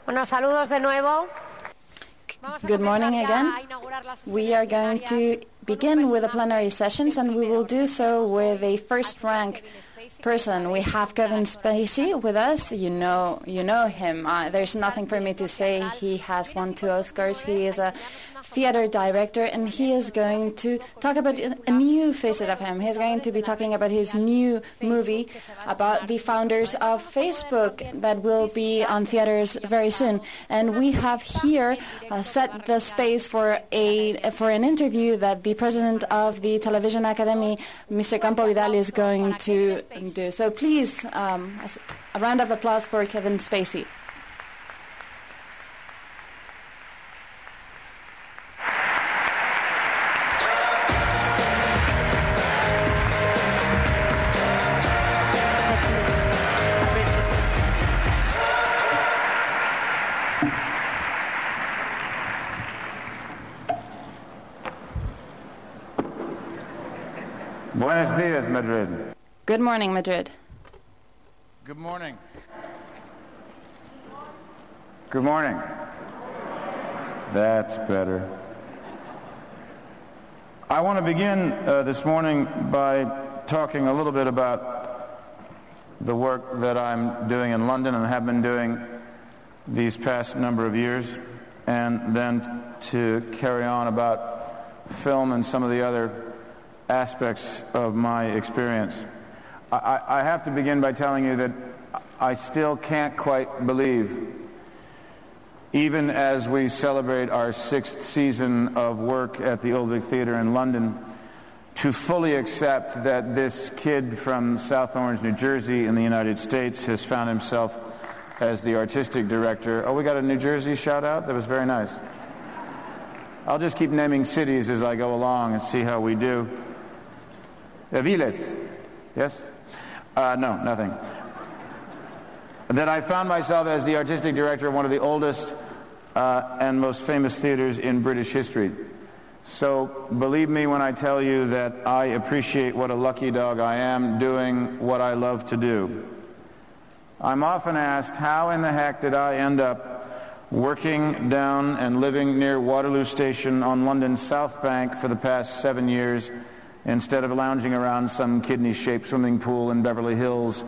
Bueno, saludos de nuevo. Good morning again. We are going to begin with the plenary sessions, and we will do so with a first-rank person. We have Kevin Spacey with us. You know him. There's nothing for me to say. He has won 2 Oscars. He is a theater director, and he is going to talk about a new facet of him. He's going to be talking about his new movie about the founders of Facebook that will be on theaters very soon. And we have here set the space for an interview that the president of the Television Academy, Mr. Campo Vidal, is going to do. So please, a round of applause for Kevin Spacey. Buenos dias, Madrid. Good morning, Madrid. Good morning. Good morning. That's better. I want to begin this morning by talking a little bit about the work that I'm doing in London and have been doing these past number of years, and then to carry on about film and some of the other aspects of my experience. I have to begin by telling you that I still can't quite believe, even as we celebrate our 6th season of work at the Old Vic Theatre in London, to fully accept that this kid from South Orange, New Jersey in the United States has found himself as the artistic director. Oh, we got a New Jersey shout out? That was very nice. I'll just keep naming cities as I go along and see how we do. Villeth. Yes? No, nothing. That I found myself as the artistic director of one of the oldest and most famous theaters in British history. So believe me when I tell you that I appreciate what a lucky dog I am doing what I love to do. I'm often asked, how in the heck did I end up working down and living near Waterloo Station on London's South Bank for the past 7 years, instead of lounging around some kidney-shaped swimming pool in Beverly Hills,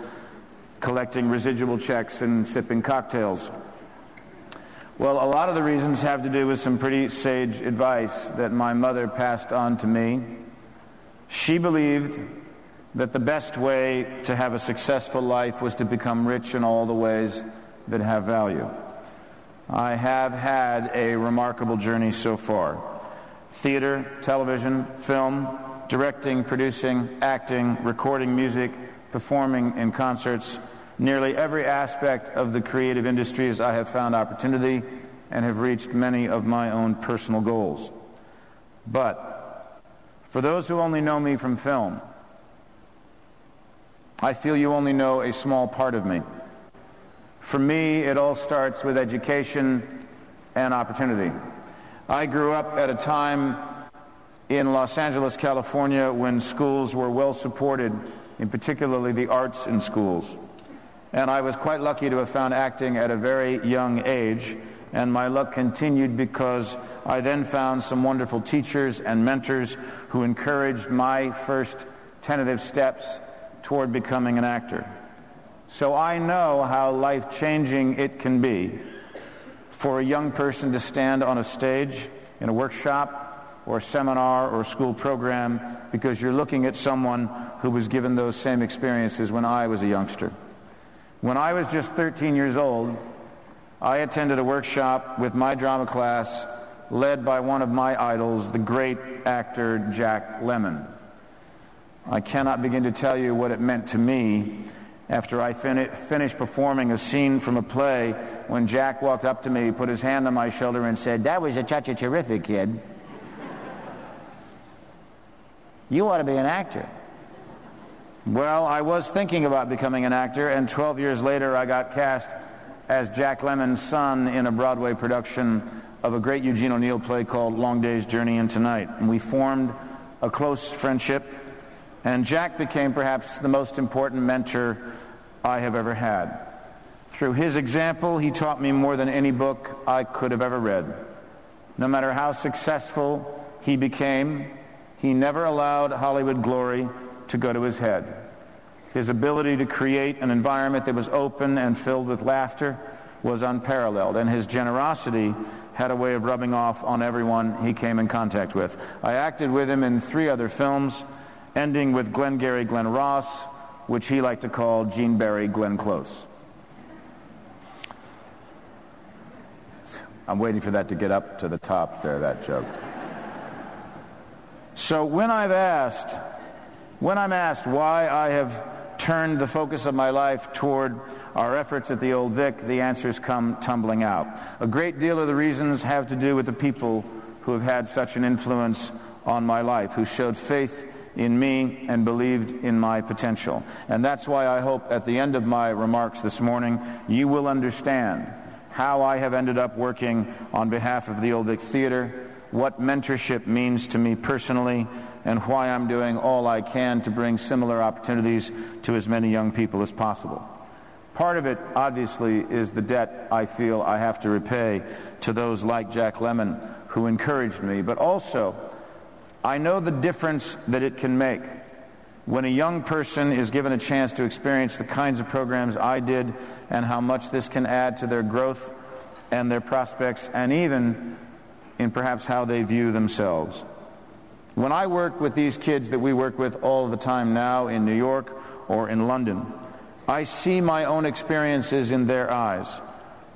collecting residual checks and sipping cocktails? Well, a lot of the reasons have to do with some pretty sage advice that my mother passed on to me. She believed that the best way to have a successful life was to become rich in all the ways that have value. I have had a remarkable journey so far. Theater, television, film, directing, producing, acting, recording music, performing in concerts, nearly every aspect of the creative industries I have found opportunity and have reached many of my own personal goals. But for those who only know me from film, I feel you only know a small part of me. For me, it all starts with education and opportunity. I grew up at a time in Los Angeles, California, when schools were well supported, in particularly the arts in schools. And I was quite lucky to have found acting at a very young age, and my luck continued because I then found some wonderful teachers and mentors who encouraged my first tentative steps toward becoming an actor. So I know how life-changing it can be for a young person to stand on a stage in a workshop or a seminar or a school program, because you're looking at someone who was given those same experiences when I was a youngster. When I was just 13 years old, I attended a workshop with my drama class led by one of my idols, the great actor Jack Lemmon. I cannot begin to tell you what it meant to me after I finished performing a scene from a play when Jack walked up to me, put his hand on my shoulder and said, "That was such a terrific, kid. You ought to be an actor." Well, I was thinking about becoming an actor, and 12 years later I got cast as Jack Lemmon's son in a Broadway production of a great Eugene O'Neill play called Long Day's Journey into Night. And we formed a close friendship, and Jack became perhaps the most important mentor I have ever had. Through his example, he taught me more than any book I could have ever read. No matter how successful he became, he never allowed Hollywood glory to go to his head. His ability to create an environment that was open and filled with laughter was unparalleled, and his generosity had a way of rubbing off on everyone he came in contact with. I acted with him in 3 other films, ending with Glengarry Glen Ross, which he liked to call Gene Barry Glenn Close. I'm waiting for that to get up to the top there, that joke. So when I'm asked why I have turned the focus of my life toward our efforts at the Old Vic, the answers come tumbling out. A great deal of the reasons have to do with the people who have had such an influence on my life, who showed faith in me and believed in my potential. And that's why I hope at the end of my remarks this morning, you will understand how I have ended up working on behalf of the Old Vic Theater, what mentorship means to me personally, and why I'm doing all I can to bring similar opportunities to as many young people as possible. Part of it, obviously, is the debt I feel I have to repay to those like Jack Lemmon who encouraged me, but also I know the difference that it can make when a young person is given a chance to experience the kinds of programs I did, and how much this can add to their growth and their prospects, and even in perhaps how they view themselves. When I work with these kids that we work with all the time now in New York or in London, I see my own experiences in their eyes,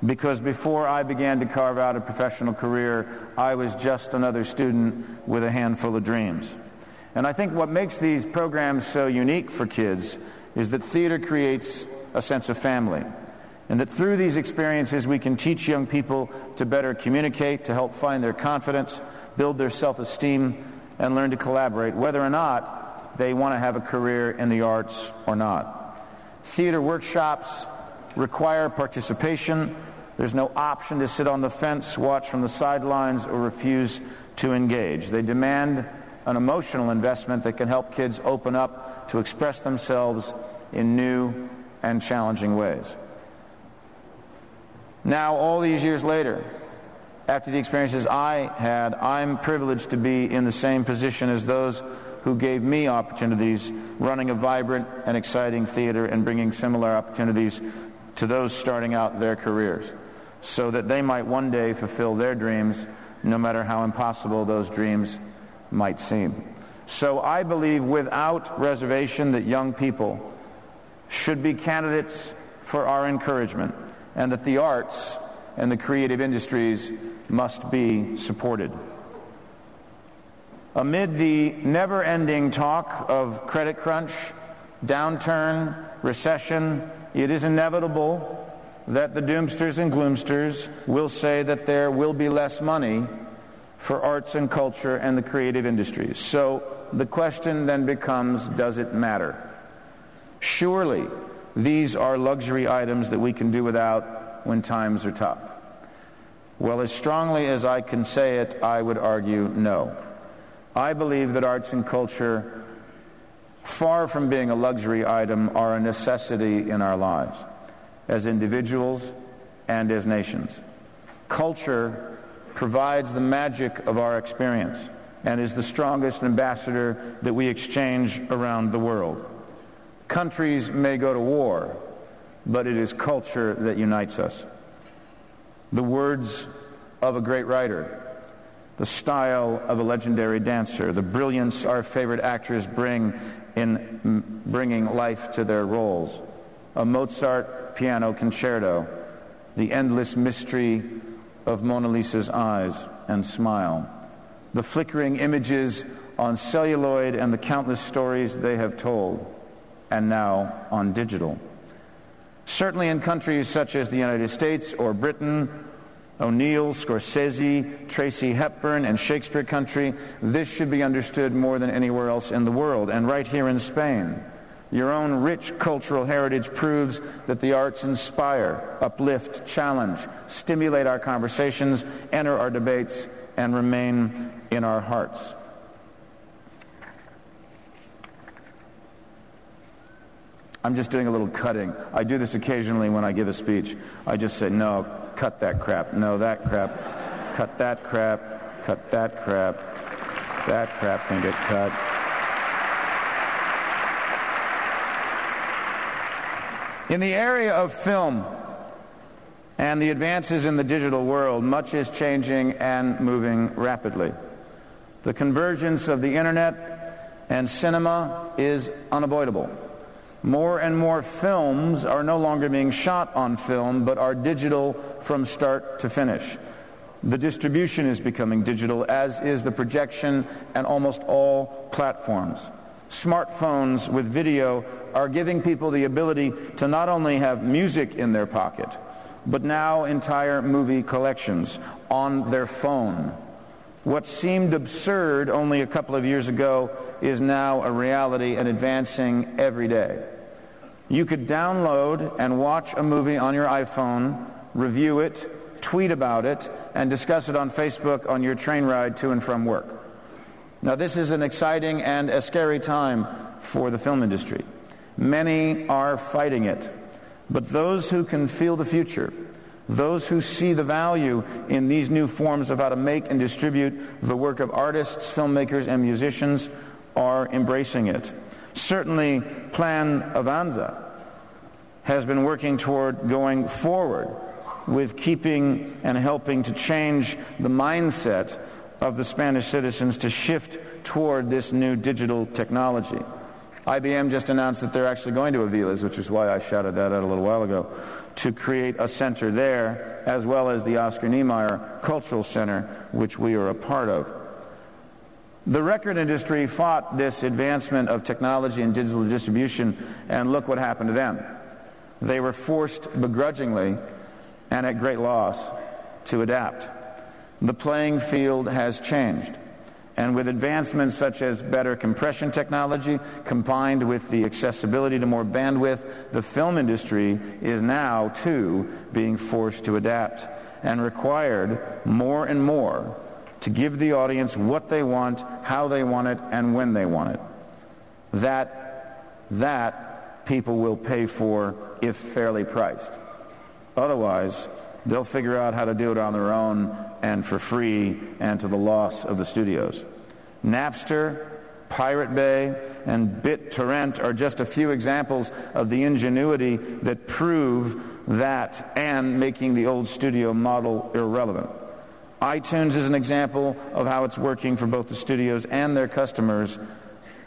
because before I began to carve out a professional career, I was just another student with a handful of dreams. And I think what makes these programs so unique for kids is that theater creates a sense of family, and that through these experiences we can teach young people to better communicate, to help find their confidence, build their self-esteem, and learn to collaborate, whether or not they want to have a career in the arts or not. Theater workshops require participation. There's no option to sit on the fence, watch from the sidelines, or refuse to engage. They demand an emotional investment that can help kids open up to express themselves in new and challenging ways. Now, all these years later, after the experiences I had, I'm privileged to be in the same position as those who gave me opportunities, running a vibrant and exciting theater and bringing similar opportunities to those starting out their careers, so that they might one day fulfill their dreams, no matter how impossible those dreams might seem. So I believe without reservation that young people should be candidates for our encouragement, and that the arts and the creative industries must be supported. Amid the never-ending talk of credit crunch, downturn, recession, it is inevitable that the doomsters and gloomsters will say that there will be less money for arts and culture and the creative industries. So the question then becomes, does it matter? Surely these are luxury items that we can do without when times are tough. Well, as strongly as I can say it, I would argue no. I believe that arts and culture, far from being a luxury item, are a necessity in our lives, as individuals and as nations. Culture provides the magic of our experience and is the strongest ambassador that we exchange around the world. Countries may go to war, but it is culture that unites us. The words of a great writer, the style of a legendary dancer, the brilliance our favorite actors bring in bringing life to their roles, a Mozart piano concerto, the endless mystery of Mona Lisa's eyes and smile, the flickering images on celluloid and the countless stories they have told, and now on digital. Certainly in countries such as the United States or Britain, O'Neill, Scorsese, Tracy Hepburn, and Shakespeare country, this should be understood more than anywhere else in the world. And right here in Spain, your own rich cultural heritage proves that the arts inspire, uplift, challenge, stimulate our conversations, enter our debates, and remain in our hearts. I'm just doing a little cutting. I do this occasionally when I give a speech. I just say, no, cut that crap. No, that crap. Cut that crap. Cut that crap. That crap can get cut. In the area of film and the advances in the digital world, much is changing and moving rapidly. The convergence of the internet and cinema is unavoidable. More and more films are no longer being shot on film, but are digital from start to finish. The distribution is becoming digital, as is the projection and almost all platforms. Smartphones with video are giving people the ability to not only have music in their pocket, but now entire movie collections on their phone. What seemed absurd only a couple of years ago is now a reality and advancing every day. You could download and watch a movie on your iPhone, review it, tweet about it, and discuss it on Facebook on your train ride to and from work. Now, this is an exciting and a scary time for the film industry. Many are fighting it, but those who can feel the future, those who see the value in these new forms of how to make and distribute the work of artists, filmmakers, and musicians are embracing it. Certainly, Plan Avanza has been working toward going forward with keeping and helping to change the mindset of the Spanish citizens to shift toward this new digital technology. IBM just announced that they're actually going to Aviles, which is why I shouted that out a little while ago, to create a center there, as well as the Oscar Niemeyer Cultural Center, which we are a part of. The record industry fought this advancement of technology and digital distribution, and look what happened to them. They were forced begrudgingly and at great loss to adapt. The playing field has changed, and with advancements such as better compression technology combined with the accessibility to more bandwidth, the film industry is now, too, being forced to adapt and required more and more to give the audience what they want, how they want it, and when they want it. That people will pay for if fairly priced. Otherwise, they'll figure out how to do it on their own and for free and to the loss of the studios. Napster, Pirate Bay, and BitTorrent are just a few examples of the ingenuity that prove that and making the old studio model irrelevant. iTunes is an example of how it's working for both the studios and their customers,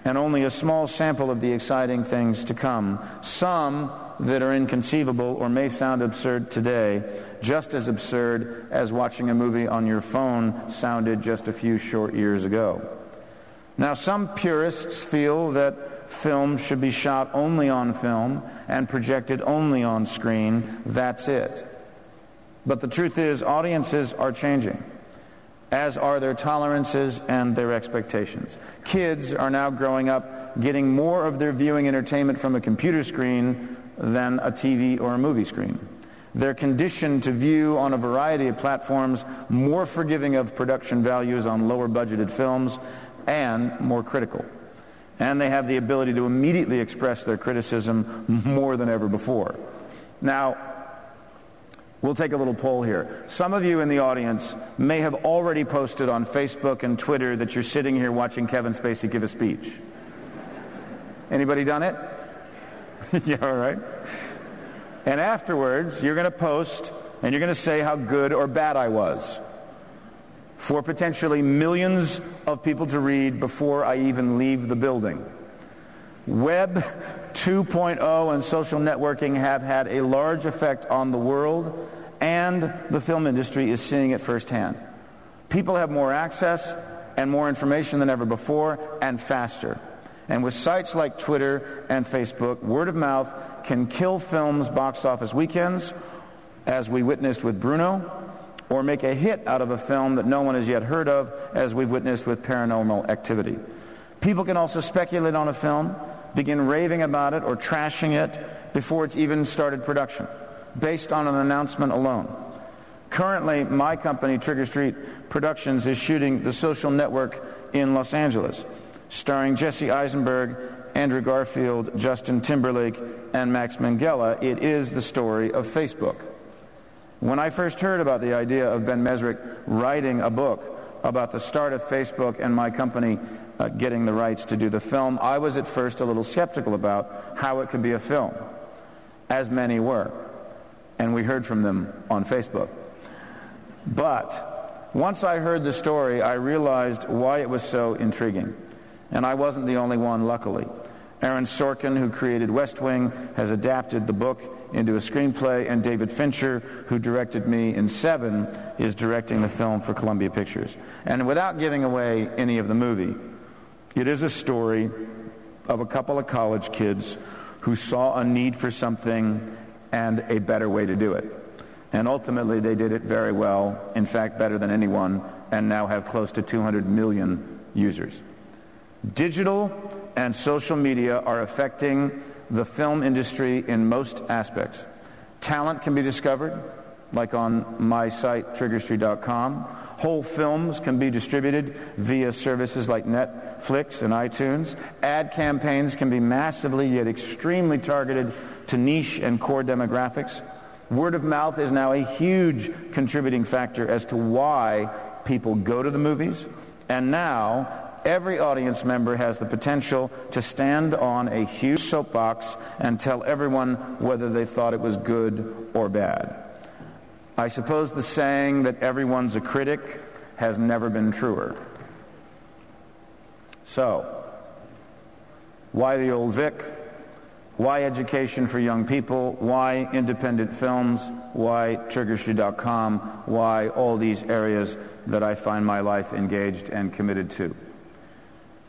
and only a small sample of the exciting things to come. Some that are inconceivable or may sound absurd today, just as absurd as watching a movie on your phone sounded just a few short years ago. Now, some purists feel that film should be shot only on film and projected only on screen. That's it. But the truth is, audiences are changing, as are their tolerances and their expectations. Kids are now growing up getting more of their viewing entertainment from a computer screen than a TV or a movie screen. They're conditioned to view on a variety of platforms, more forgiving of production values on lower budgeted films, and more critical. And they have the ability to immediately express their criticism more than ever before. Now, we'll take a little poll here. Some of you in the audience may have already posted on Facebook and Twitter that you're sitting here watching Kevin Spacey give a speech. Anybody done it? Yeah, all right. And afterwards, you're going to post and you're going to say how good or bad I was for potentially millions of people to read before I even leave the building. Web 2.0 and social networking have had a large effect on the world, and the film industry is seeing it firsthand. People have more access and more information than ever before, and faster. And with sites like Twitter and Facebook, word of mouth can kill films' box office weekends, as we witnessed with Bruno, or make a hit out of a film that no one has yet heard of, as we've witnessed with Paranormal Activity. People can also speculate on a film, begin raving about it or trashing it before it's even started production, based on an announcement alone. Currently, my company, Trigger Street Productions, is shooting The Social Network in Los Angeles, starring Jesse Eisenberg Andrew Garfield, Justin Timberlake, and Max Minghella. It is the story of Facebook. When I first heard about the idea of Ben Mesrick writing a book about the start of Facebook and my company getting the rights to do the film, I was at first a little skeptical about how it could be a film, as many were. And we heard from them on Facebook. But once I heard the story, I realized why it was so intriguing. And I wasn't the only one, luckily. Aaron Sorkin, who created West Wing, has adapted the book into a screenplay, and David Fincher, who directed me in Seven, is directing the film for Columbia Pictures. And without giving away any of the movie, it is a story of a couple of college kids who saw a need for something and a better way to do it. And ultimately they did it very well, in fact better than anyone, and now have close to 200 million users. Digital and social media are affecting the film industry in most aspects. Talent can be discovered, like on my site, triggerstreet.com. Whole films can be distributed via services like Netflix and iTunes. Ad campaigns can be massively yet extremely targeted to niche and core demographics. Word of mouth is now a huge contributing factor as to why people go to the movies. And now every audience member has the potential to stand on a huge soapbox and tell everyone whether they thought it was good or bad. I suppose the saying that everyone's a critic has never been truer. So, why the Old Vic? Why education for young people? Why independent films? Why triggerstreet.com? Why all these areas that I find my life engaged and committed to?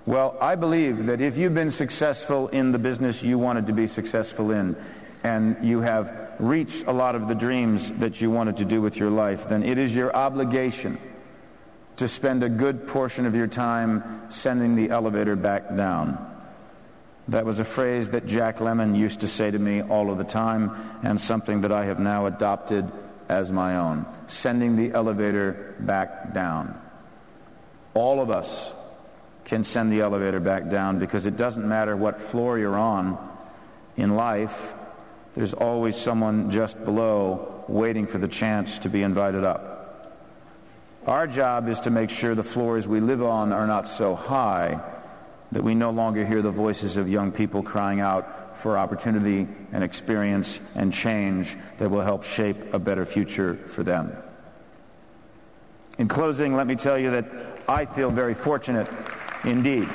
Well, I believe that if you've been successful in the business you wanted to be successful in, and you have reached a lot of the dreams that you wanted to do with your life, then it is your obligation to spend a good portion of your time sending the elevator back down. That was a phrase that Jack Lemmon used to say to me all of the time, and something that I have now adopted as my own. Sending the elevator back down. All of us can send the elevator back down, because it doesn't matter what floor you're on in life, there's always someone just below waiting for the chance to be invited up. Our job is to make sure the floors we live on are not so high that we no longer hear the voices of young people crying out for opportunity and experience and change that will help shape a better future for them. In closing, let me tell you that I feel very fortunate indeed.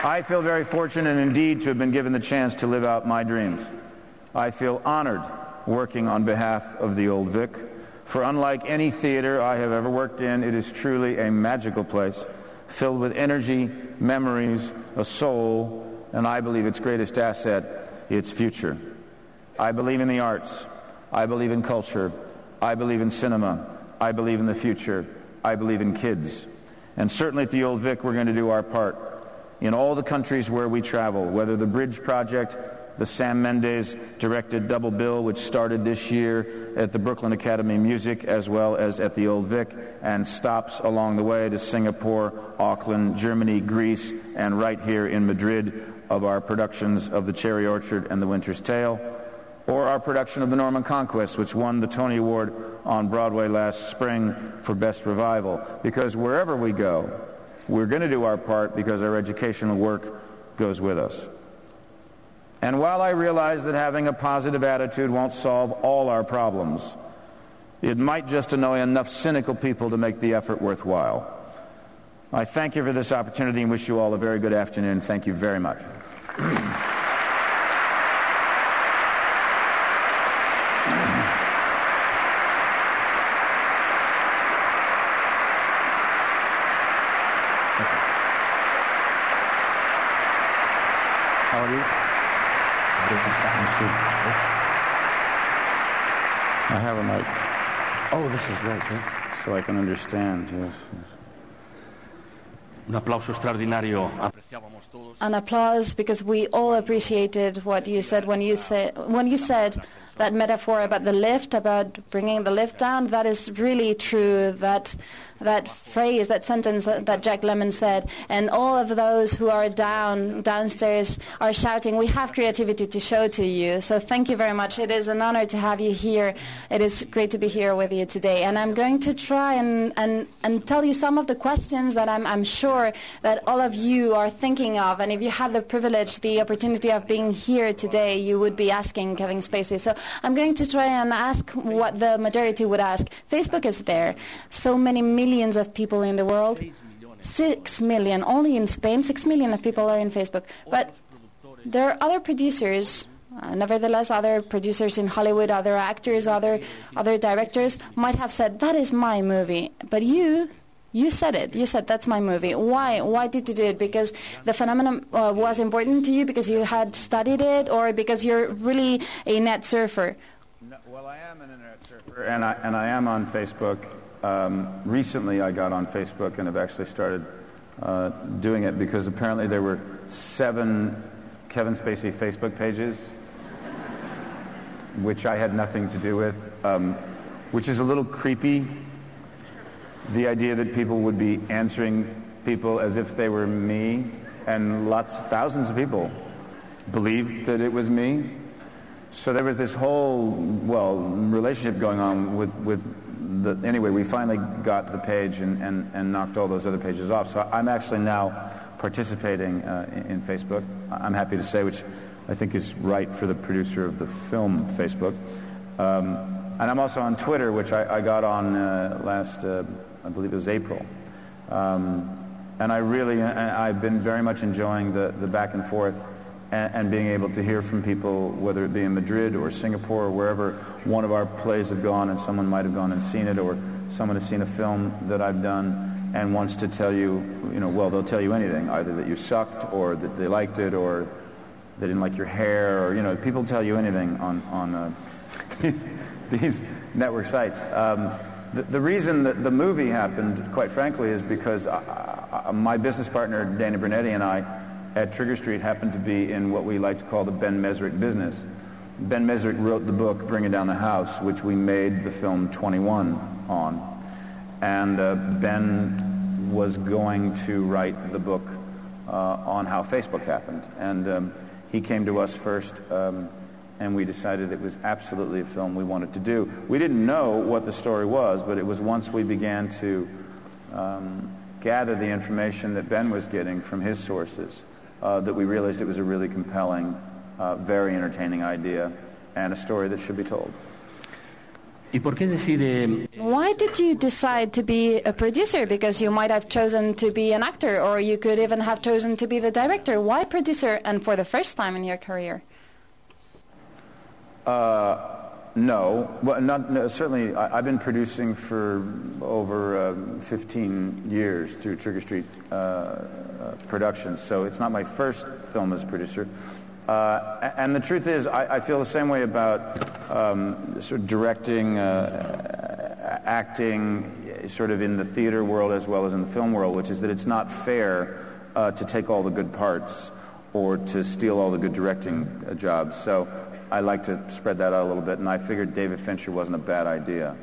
I feel very fortunate indeed to have been given the chance to live out my dreams. I feel honored working on behalf of the Old Vic, for unlike any theater I have ever worked in, it is truly a magical place, filled with energy, memories, a soul, and I believe its greatest asset, its future. I believe in the arts. I believe in culture. I believe in cinema. I believe in the future. I believe in kids. And certainly at the Old Vic, we're going to do our part. In all the countries where we travel, whether the Bridge Project, the Sam Mendes directed double bill, which started this year at the Brooklyn Academy of Music as well as at the Old Vic, and stops along the way to Singapore, Auckland, Germany, Greece, and right here in Madrid of our productions of The Cherry Orchard and The Winter's Tale, or our production of The Norman Conquest, which won the Tony Award on Broadway last spring for Best Revival. Because wherever we go, we're going to do our part, because our educational work goes with us. And while I realize that having a positive attitude won't solve all our problems, it might just annoy enough cynical people to make the effort worthwhile. I thank you for this opportunity and wish you all a very good afternoon. Thank you very much. How are you? I have a mic. Oh, this is right, yeah? So I can understand, yes. Un aplauso extraordinario. Apreciábamos todos. An applause, because we all appreciated what you said when you said that metaphor about the lift, about bringing the lift down, that is really true. That phrase, that sentence that Jack Lemmon said, and all of those who are downstairs are shouting, we have creativity to show to you. So thank you very much. It is an honor to have you here. It is great to be here with you today. And I'm going to try and tell you some of the questions that I'm sure that all of you are thinking of. And if you had the privilege, the opportunity of being here today, you would be asking Kevin Spacey. So I'm going to try and ask what the majority would ask. Facebook is there. So many millions of people in the world. 6 million. Only in Spain, 6 million of people are in Facebook. But there are other producers, nevertheless, other producers in Hollywood, other actors, other directors might have said, that is my movie. But you said it. You said, that's my movie. Why? Why did you do it? Because the phenomenon was important to you, because you had studied it, or because you're really a net surfer? No, well, I am an internet surfer, and I am on Facebook. Recently, I got on Facebook and have actually started doing it because apparently there were 7 Kevin Spacey Facebook pages, which I had nothing to do with, which is a little creepy. The idea that people would be answering people as if they were me, and thousands of people believed that it was me. So there was this whole, relationship going on with anyway, we finally got the page and knocked all those other pages off. So I'm actually now participating in Facebook. I'm happy to say, which I think is right for the producer of the film, Facebook. And I'm also on Twitter, which I got on last, I believe it was April. And I've been very much enjoying the back and forth and being able to hear from people, whether it be in Madrid or Singapore or wherever one of our plays have gone, and someone might have gone and seen it, or someone has seen a film that I've done and wants to tell you, they'll tell you anything, either that you sucked or that they liked it or they didn't like your hair, or, people tell you anything on these network sites. The reason that the movie happened, quite frankly, is because my business partner, Dana Bernetti, and I, at Trigger Street, happened to be in what we like to call the Ben Mesrick business. Ben Mesrick wrote the book Bringing Down the House, which we made the film 21 on. And Ben was going to write the book on how Facebook happened. And he came to us first, and we decided it was absolutely a film we wanted to do. We didn't know what the story was, but it was once we began to gather the information that Ben was getting from his sources that we realized it was a really compelling, very entertaining idea, and a story that should be told. Why did you decide to be a producer? Because you might have chosen to be an actor, or you could even have chosen to be the director. Why producer, and for the first time in your career? No. Well, certainly, I've been producing for over 15 years through Trigger Street Productions, so it's not my first film as a producer. And the truth is, I feel the same way about sort of directing, acting, sort of in the theater world as well as in the film world, which is that it's not fair to take all the good parts or to steal all the good directing jobs. So I like to spread that out a little bit, and I figured David Fincher wasn't a bad idea.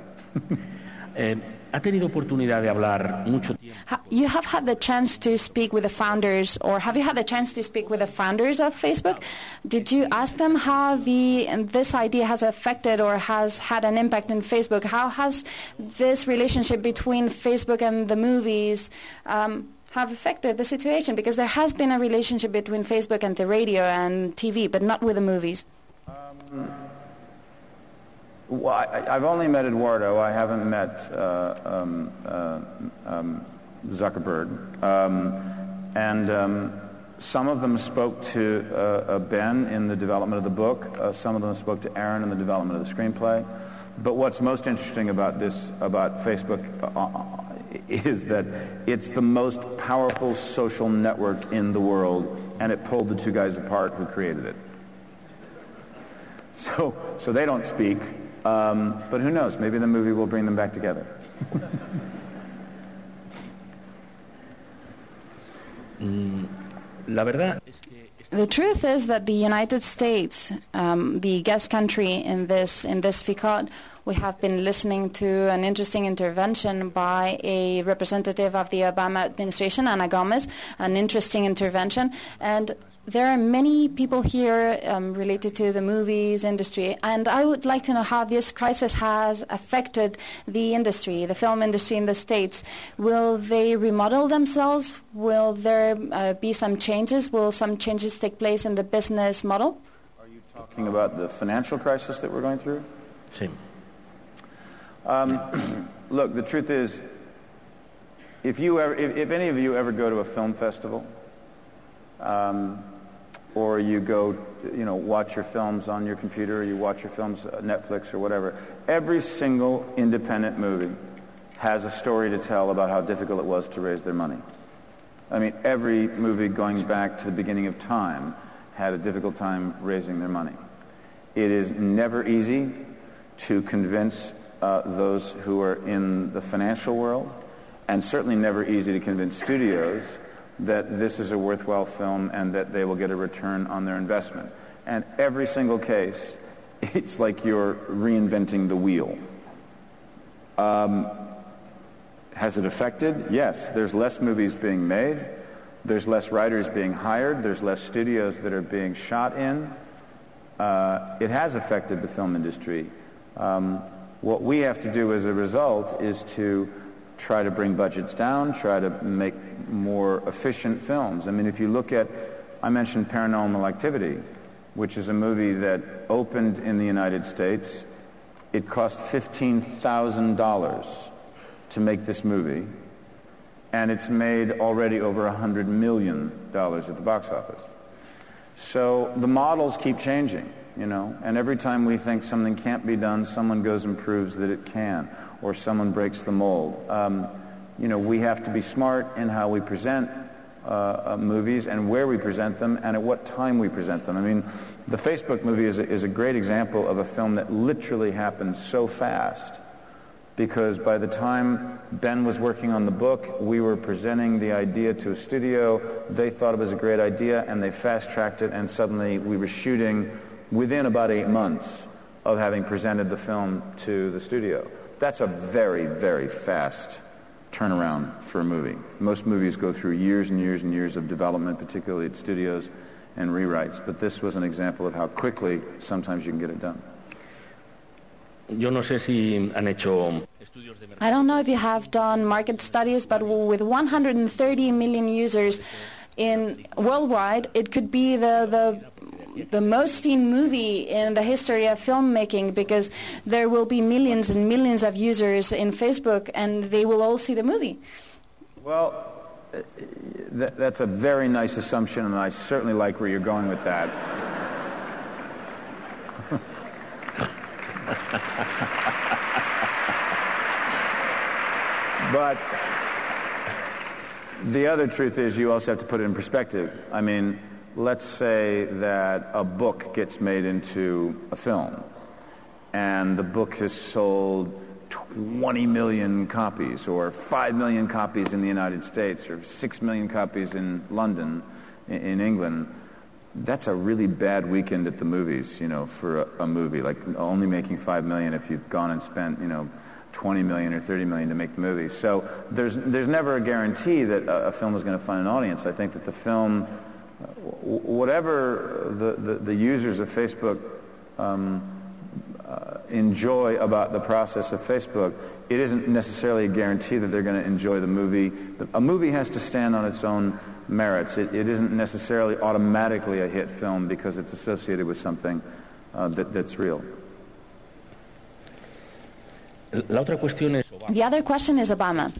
You have had the chance to speak with the founders, or have you had the chance to speak with the founders of Facebook? Did you ask them how this idea has affected or has had an impact in Facebook? How has this relationship between Facebook and the movies have affected the situation? Because there has been a relationship between Facebook and the radio and TV, but not with the movies. Well, I've only met Eduardo. I haven't met Zuckerberg. And some of them spoke to Ben in the development of the book. Some of them spoke to Aaron in the development of the screenplay. But what's most interesting about Facebook, is that it's the most powerful social network in the world, and it pulled the two guys apart who created it. So they don't speak, but who knows? Maybe the movie will bring them back together. The truth is that the United States, the guest country in this Ficod, we have been listening to an interesting intervention by a representative of the Obama administration, Ana Gomez, an interesting intervention. And there are many people here related to the movies industry, and I would like to know how this crisis has affected the industry, the film industry in the States. Will they remodel themselves? Will there be some changes? Will some changes take place in the business model? Are you talking about the financial crisis that we're going through? Sí. Look, the truth is, if any of you ever go to a film festival, or you go, watch your films on your computer, or you watch your films on Netflix or whatever, every single independent movie has a story to tell about how difficult it was to raise their money. I mean, every movie going back to the beginning of time had a difficult time raising their money. It is never easy to convince those who are in the financial world, and certainly never easy to convince studios that this is a worthwhile film and that they will get a return on their investment. And every single case, it's like you're reinventing the wheel. Has it affected? Yes. There's less movies being made. There's less writers being hired. There's less studios that are being shot in. It has affected the film industry. What we have to do as a result is to try to bring budgets down, try to make more efficient films. I mean, if you look at, I mentioned Paranormal Activity, which is a movie that opened in the United States. It cost $15,000 to make this movie, and it's made already over $100 million at the box office. So the models keep changing. And every time we think something can't be done, someone goes and proves that it can, or someone breaks the mold. We have to be smart in how we present movies and where we present them and at what time we present them. I mean, the Facebook movie is a great example of a film that literally happened so fast, because by the time Ben was working on the book, we were presenting the idea to a studio. They thought it was a great idea, and they fast-tracked it, and suddenly we were shooting within about 8 months of having presented the film to the studio. That's a very, very fast turnaround for a movie. Most movies go through years and years and years of development, particularly at studios and rewrites, but this was an example of how quickly sometimes you can get it done. I don't know if you have done market studies, but with 130 million users worldwide, it could be the most seen movie in the history of filmmaking, because there will be millions and millions of users in Facebook, and they will all see the movie. Well, that's a very nice assumption, and I certainly like where you're going with that. But the other truth is you also have to put it in perspective. I mean, let's say that a book gets made into a film, and the book has sold 20 million copies, or 5 million copies in the United States, or 6 million copies in London, in England. That's a really bad weekend at the movies, for a movie, like only making 5 million if you've gone and spent, 20 million or 30 million to make the movie. So there's never a guarantee that a film is going to find an audience. I think that the film, whatever the users of Facebook enjoy about the process of Facebook, it isn't necessarily a guarantee that they're going to enjoy the movie. A movie has to stand on its own merits. It isn't necessarily automatically a hit film because it's associated with something that's real. The other question is Obama.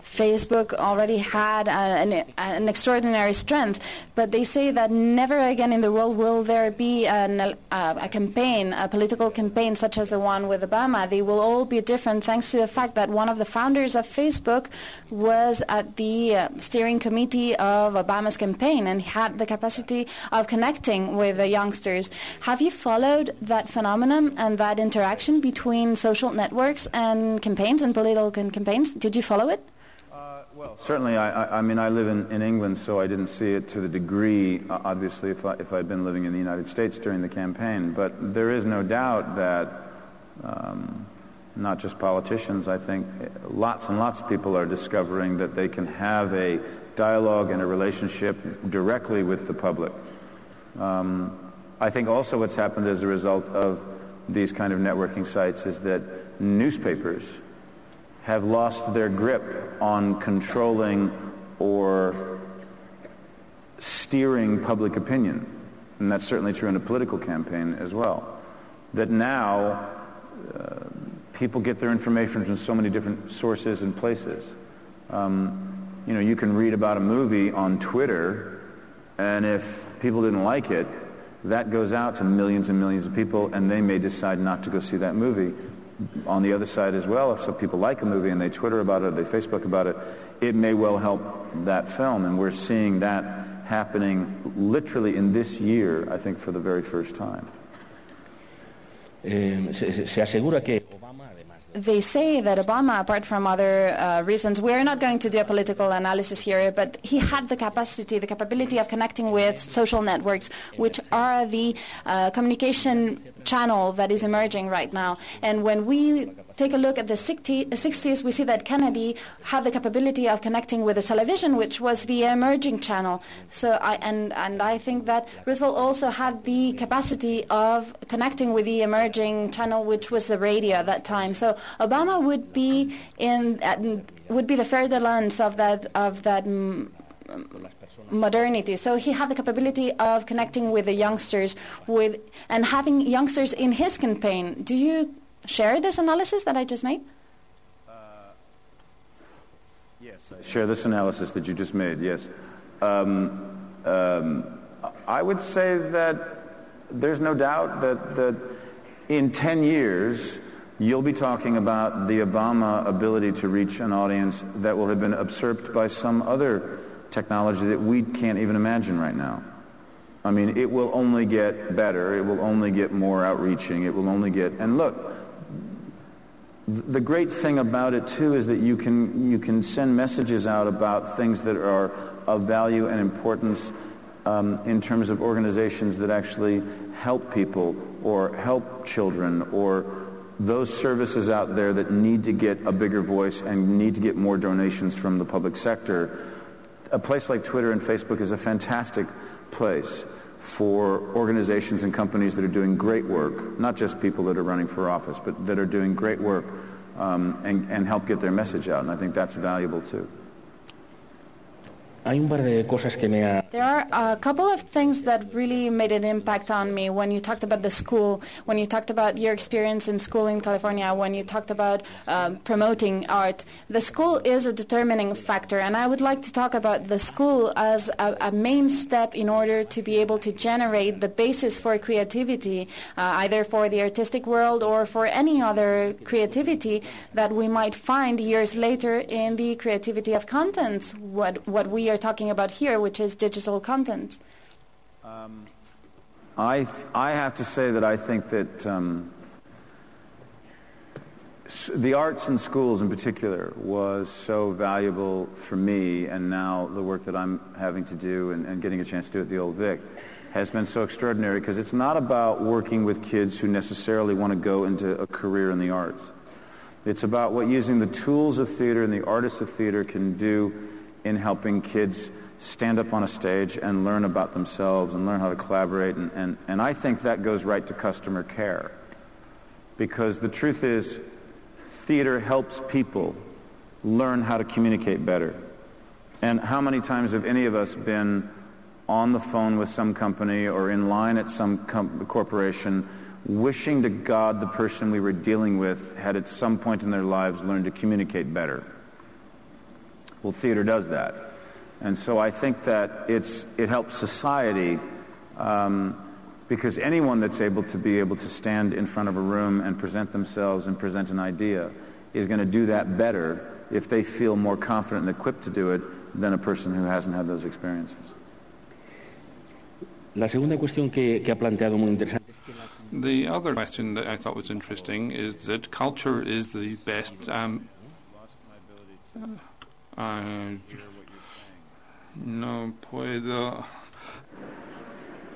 Facebook already had an extraordinary strength, but they say that never again in the world will there be a campaign, a political campaign such as the one with Obama. They will all be different thanks to the fact that one of the founders of Facebook was at the steering committee of Obama's campaign and had the capacity of connecting with the youngsters. Have you followed that phenomenon and that interaction between social networks and campaigns and political campaigns? Did you follow it? Well, certainly, I mean, I live in England, so I didn't see it to the degree, obviously, if I'd been living in the United States during the campaign. But there is no doubt that not just politicians, I think lots and lots of people are discovering that they can have a dialogue and a relationship directly with the public. I think also what's happened as a result of these kind of networking sites is that newspapers have lost their grip on controlling or steering public opinion. And that's certainly true in a political campaign as well. That now people get their information from so many different sources and places. You know, you can read about a movie on Twitter, and if people didn't like it, that goes out to millions and millions of people, and they may decide not to go see that movie. On the other side as well, if some people like a movie and they Twitter about it, they Facebook about it, it may well help that film. And we're seeing that happening literally in this year, I think, for the very first time. Se asegura que They say that Obama, apart from other reasons, we are not going to do a political analysis here, but he had the capability of connecting with social networks, which are the communication channel that is emerging right now. And when we take a look at the 60s, we see that Kennedy had the capability of connecting with the television, which was the emerging channel. So I think that Roosevelt also had the capacity of connecting with the emerging channel, which was the radio at that time. So Obama would be the Ferdinand of that modernity. So he had the capability of connecting with the youngsters, and having youngsters in his campaign. Do you share this analysis that I just made? Yes, I share this analysis that you just made, yes. I would say that there's no doubt that in 10 years, you'll be talking about the Obama ability to reach an audience that will have been usurped by some other technology that we can't even imagine right now. I mean, it will only get better. It will only get more outreaching. It will only get... And look, the great thing about it, too, is that you can send messages out about things that are of value and importance in terms of organizations that actually help people or help children or those services out there that need to get a bigger voice and need to get more donations from the public sector. A place like Twitter and Facebook is a fantastic place for organizations and companies that are doing great work, not just people that are running for office, but that are doing great work and help get their message out. And I think that's valuable too. There are a couple of things that really made an impact on me when you talked about the school, when you talked about your experience in school in California, when you talked about promoting art. The school is a determining factor, and I would like to talk about the school as a main step in order to be able to generate the basis for creativity, either for the artistic world or for any other creativity that we might find years later in the creativity of contents, what we are talking about here, which is digital content. I have to say that I think that the arts in schools in particular was so valuable for me, and now the work that I'm having to do and getting a chance to do at the Old Vic has been so extraordinary, because it's not about working with kids who necessarily want to go into a career in the arts. It's about what using the tools of theater and the artists of theater can do in helping kids stand up on a stage and learn about themselves and learn how to collaborate. And I think that goes right to customer care. Because the truth is, theater helps people learn how to communicate better. And how many times have any of us been on the phone with some company or in line at some corporation wishing to God the person we were dealing with had at some point in their lives learned to communicate better? Well, theater does that. And so I think that it helps society because anyone that's able to stand in front of a room and present themselves and present an idea is going to do that better if they feel more confident and equipped to do it than a person who hasn't had those experiences. La segunda cuestión que ha planteado muy interesante es que the other question that I thought was interesting is that culture is the best No puedo.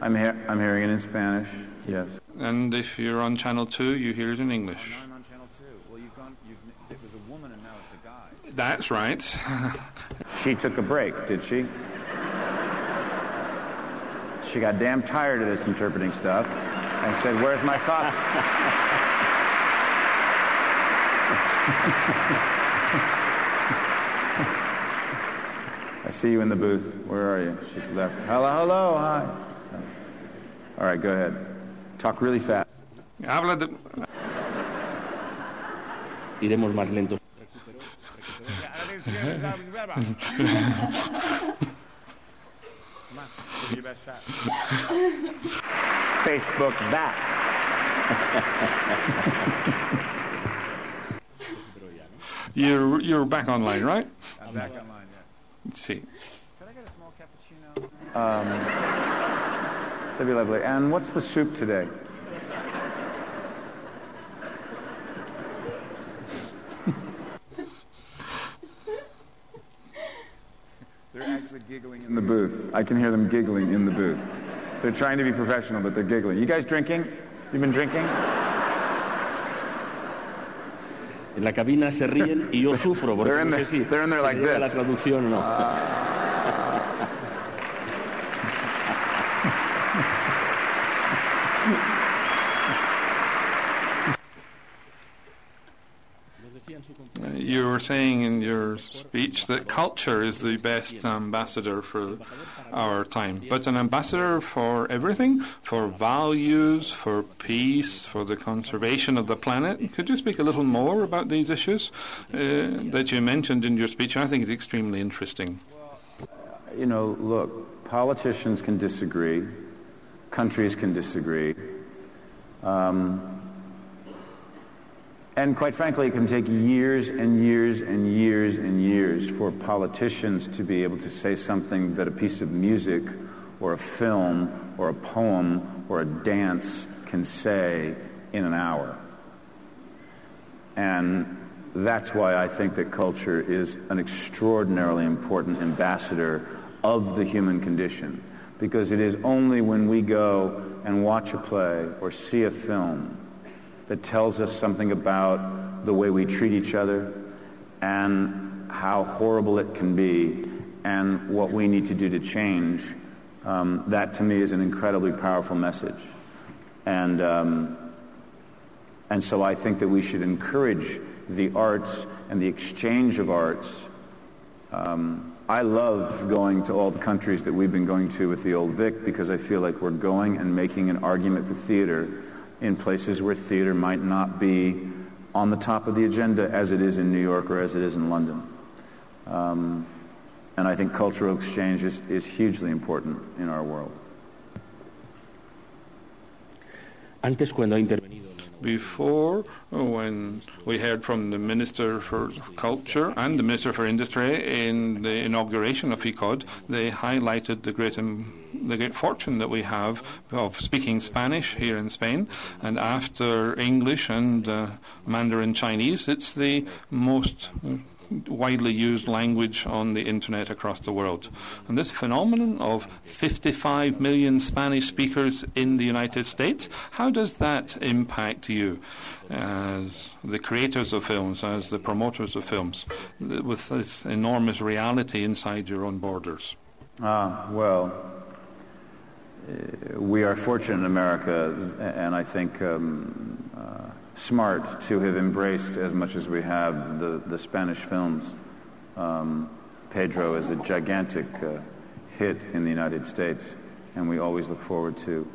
I'm hearing it in Spanish, yes. And if you're on Channel 2, you hear it in English. Oh, I'm on Channel 2. Well, it was a woman and now it's a guy. That's right. She took a break, did she? She got damn tired of this interpreting stuff and said, "Where's my coffee?" I see you in the booth. Where are you? She's left. Hello, hi. All right, go ahead. Talk really fast. Habla de... Iremos más lentos. Facebook that. You're back online, right? I'm back online, yeah. Let's see. Could I get a small cappuccino? That'd be lovely. And what's the soup today? They're actually giggling in the booth. I can hear them giggling in the booth. They're trying to be professional, but they're giggling. You guys drinking? You've been drinking? En la cabina se ríen y yo sufro porque They're in no there- sé si they're in there like llega la this. traducción o no. You were saying in your speech that culture is the best ambassador for our time, but an ambassador for everything, for values, for peace, for the conservation of the planet. Could you speak a little more about these issues that you mentioned in your speech? I think it's extremely interesting. You know, look, politicians can disagree. Countries can disagree. And quite frankly, it can take years and years and years and years for politicians to be able to say something that a piece of music or a film or a poem or a dance can say in an hour. And that's why I think that culture is an extraordinarily important ambassador of the human condition, because it is only when we go and watch a play or see a film that tells us something about the way we treat each other and how horrible it can be and what we need to do to change. That to me is an incredibly powerful message. And so I think that we should encourage the arts and the exchange of arts. I love going to all the countries that we've been going to with the Old Vic, because I feel like we're going and making an argument for theater in places where theater might not be on the top of the agenda as it is in New York or as it is in London. And I think cultural exchange is hugely important in our world. Antes, cuando ha intervenido. Before, when we heard from the Minister for Culture and the Minister for Industry in the inauguration of Ficod, they highlighted the great fortune that we have of speaking Spanish here in Spain, and after English and Mandarin Chinese, it's the most widely used language on the internet across the world. And this phenomenon of 55 million Spanish speakers in the United States, how does that impact you as the creators of films, as the promoters of films, with this enormous reality inside your own borders? Well, we are fortunate in America, and I think smart to have embraced as much as we have the Spanish films. Pedro is a gigantic hit in the United States, and we always look forward to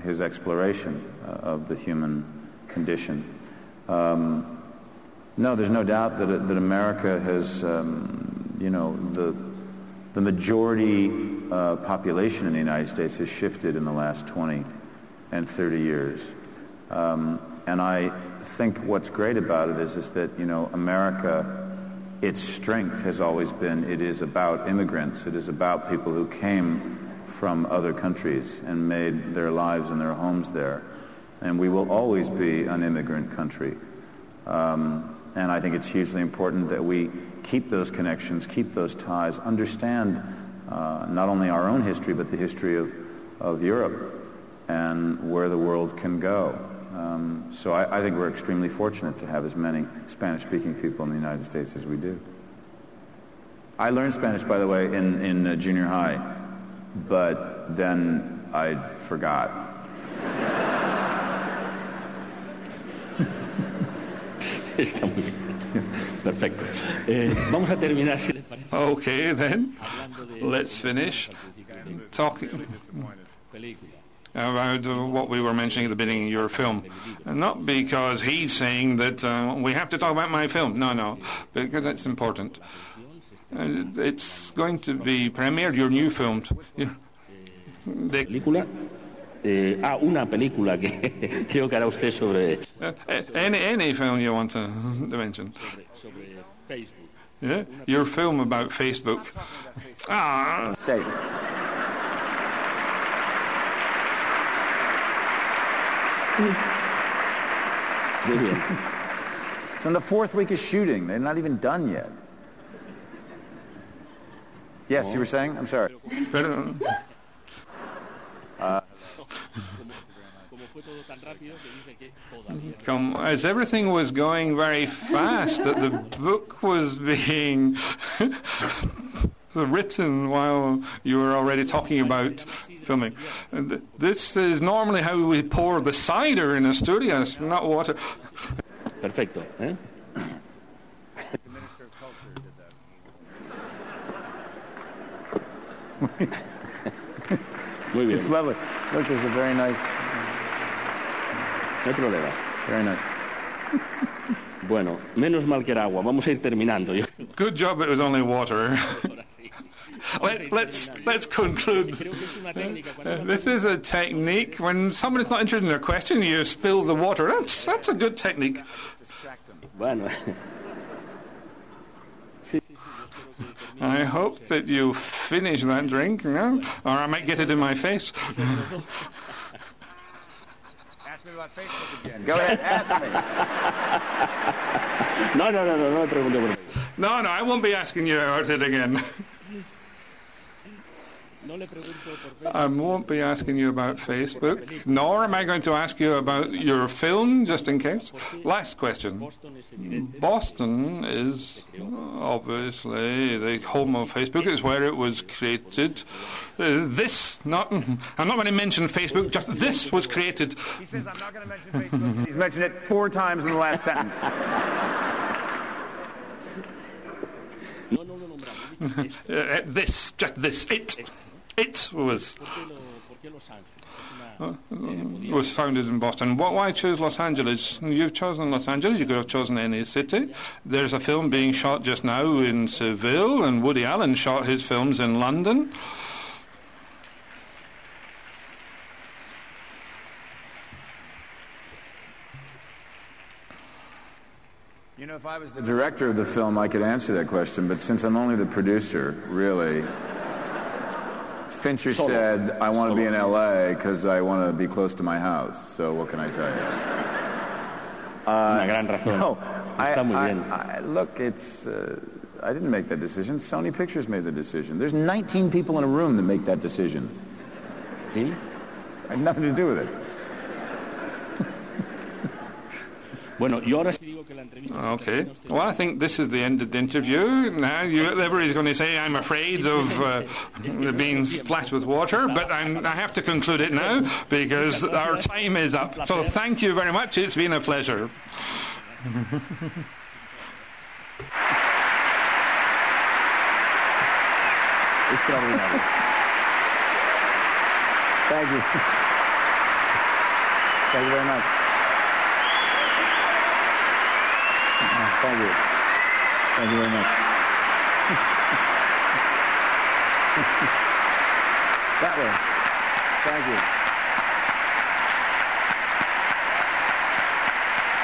his exploration of the human condition. No, there's no doubt that America has, the majority population in the United States has shifted in the last 20 and 30 years. And I think what's great about it is that, America, its strength has always been, it is about immigrants. It is about people who came from other countries and made their lives and their homes there. And we will always be an immigrant country. And I think it's hugely important that we keep those connections, keep those ties, understand not only our own history, but the history of Europe and where the world can go. So I think we're extremely fortunate to have as many Spanish-speaking people in the United States as we do. I learned Spanish, by the way, in junior high, but then I forgot. Está muy bien. Perfecto. Vamos a terminar, si les parece. Okay, then, let's finish talking about what we were mentioning at the beginning of your film. And not because he's saying that we have to talk about my film. No, because it's important. It's going to be premiered, your new film. Película. Una película que creo que hará usted sobre... Any film you want to mention. Sobre Facebook. Yeah? Your film about Facebook. Say. Muy bien. It's in the 4th week of shooting. They're not even done yet. Yes, you were saying? I'm sorry. As everything was going very fast, that the book was being written while you were already talking about filming. This is normally how we pour the cider in a studio, it's not water. Perfecto. The Minister of Culture did that. Muy bien. It's lovely. Look, there's a very nice... No hay problema. Very nice. Bueno, menos mal que era agua. Vamos a ir terminando. Good job it was only water. Let's conclude. This is a technique. When somebody's not interested in their question, you spill the water. That's a good technique. Bueno. I hope that you finish that drink, or I might get it in my face. Ask me about Facebook again. Go ahead, ask me. No me pregunte por Facebook. No, I won't be asking you about it again. I won't be asking you about Facebook, nor am I going to ask you about your film, just in case. Last question. Boston is obviously the home of Facebook. It's where it was created. I'm not going to mention Facebook, just this was created. He says I'm not going to mention Facebook. He's mentioned it 4 times in the last sentence. It was founded in Boston. Why choose Los Angeles? You've chosen Los Angeles. You could have chosen any city. There's a film being shot just now in Seville, and Woody Allen shot his films in London. You know, if I was the director of the film, I could answer that question, but since I'm only the producer, really... Fincher said, I want to be in L.A. because I want to be close to my house. So what can I tell you? Una gran razón. No, Está muy bien. look, it's... I didn't make that decision. Sony Pictures made the decision. There's 19 people in a room that make that decision. ¿Sí? I had nothing to do with it. Bueno, yo ahora sí digo que la entrevista... Okay. Well, I think this is the end of the interview. Now, everybody's going to say, I'm afraid of being splashed with water, but I have to conclude it now because our time is up. So thank you very much. It's been a pleasure. Extraordinario. Thank you. Thank you very much. Thank you. Thank you very much. That way. Thank you.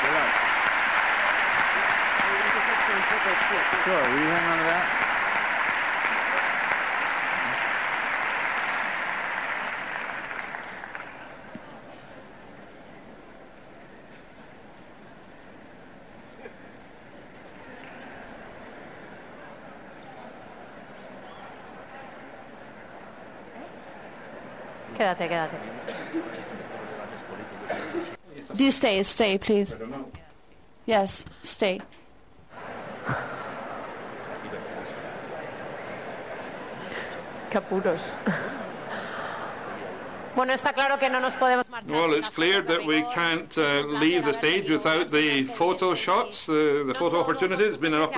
Good luck. Sure, will you hang on to that? Quédate, quédate. Do stay, please. Yes, stay. Qué apuros. Bueno, está claro que no nos podemos marchar. Well, it's clear that we can't leave the stage without the photo shots, the photo opportunity. It's been a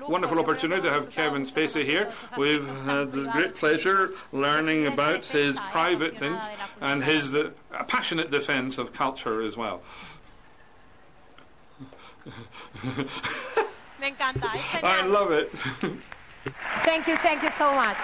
wonderful opportunity to have Kevin Spacey here. We've had the great pleasure learning about his private things and his passionate defence of culture as well. Me encanta. I love it. Thank you so much.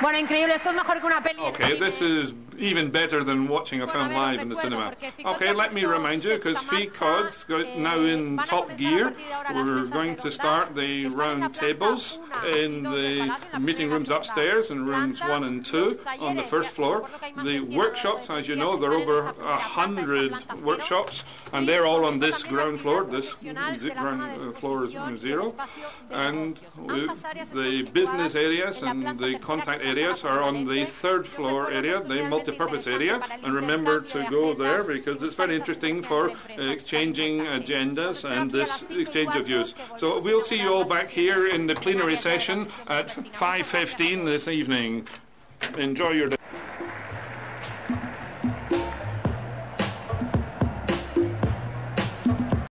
Bueno, increíble. Esto es mejor que una peli. Okay, this is even better than watching a film live in the cinema. Okay, let me remind you, because Ficod's now in top gear. We're going to start the round tables in the meeting rooms upstairs in rooms 1 and 2 on the first floor. The workshops, as you know, there are over 100 workshops, and they're all on this ground floor. This ground floor is 0. And the business areas and the contact areas are on the third floor area, the multi-purpose area, and remember to go there because it's very interesting for exchanging agendas and this exchange of views. So we'll see you all back here in the plenary session at 5:15 this evening. Enjoy your day.